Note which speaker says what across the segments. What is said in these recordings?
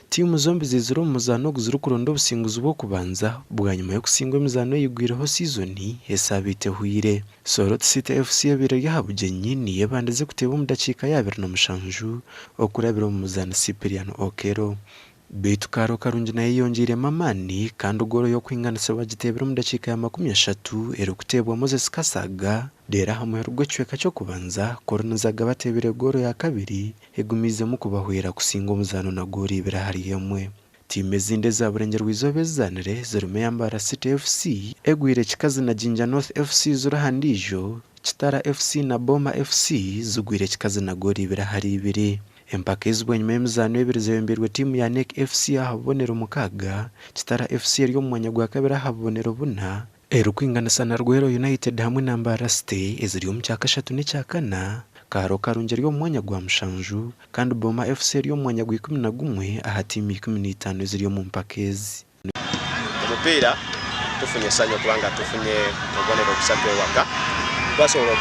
Speaker 1: Timu zombi zizira umuzano guzira kuronda obusinguzi bwo kubanza bwa nyuma yo kusingwa emizano yigwireho seasoni hesabite huire. Soroti City FC yabire yahabugenyi niye bandaze kuteba mu dakika ya 27 okurabira mu muzano Cyprian Okero. Beitu Kaaro Karungi ehonzire mamani kandi ugoro yo kwinganisa bagitebera mu dakika ya 30 ero kutebwa Moses Kasaga dera hamwe rugwecweka cyo kubanza koronazaga batebere goro ya kabiri hegumize mu kubahwera kusinga umuzano na gori ibira hari yamwe. Time zinde za burengero wizobezanire zirume yambara City FC egwire kikazi na Jinja North FC zurahandijo Kitara FC na Boma FC zugwire kikazi na gori ibira hari ibiri. Empaka izibonye emizano ebiri zebembirwe timu ya NEC FC ahabonera mukaga Kitara FC ryo mu mwanya gwa kabiri ahabonera buna ero kwinganisa na Rwero United hamwe na Mbara Stay eziri mu cyaka 3 n'icyakana Kaaro Karungi ryo mu mwanya gwa mushanju kandi Boma FC ryo mu mwanya gwa 11 aha timu 15 ziri mu mpakezi.
Speaker 2: Umupira tufunye sanyo kubanga tufunye obonero kusatwe waka basobola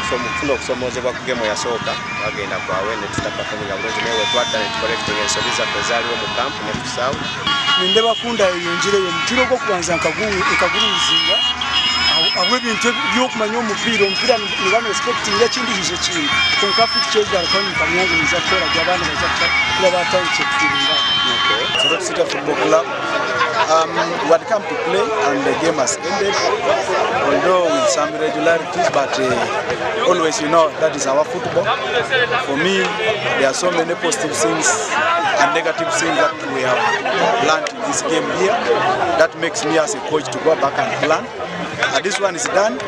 Speaker 2: kusomozebwa ku game ya soka bagenda kwawe ne tutapafunga bulungi newe twadda ne tukolekting ensobiza kwezaliwo mu camp ne tusawo
Speaker 3: ninde bakunda ehonzire yo mutiro gwo kubanza nkaguruzinga abwe bintu byokumanya omupira nibano respecting yakindi hije kintu konkafit cheza kandi kamyango nizakora jabana bazakira kuba batangiye kutinga.
Speaker 4: Soroti City Football Club we had come to play and the game has ended, although with some irregularities, but always, you know, that is our football. For me, there are so many positive things and negative things that we have learned in this game here. That makes me as a coach to go back and plan. And this one is done.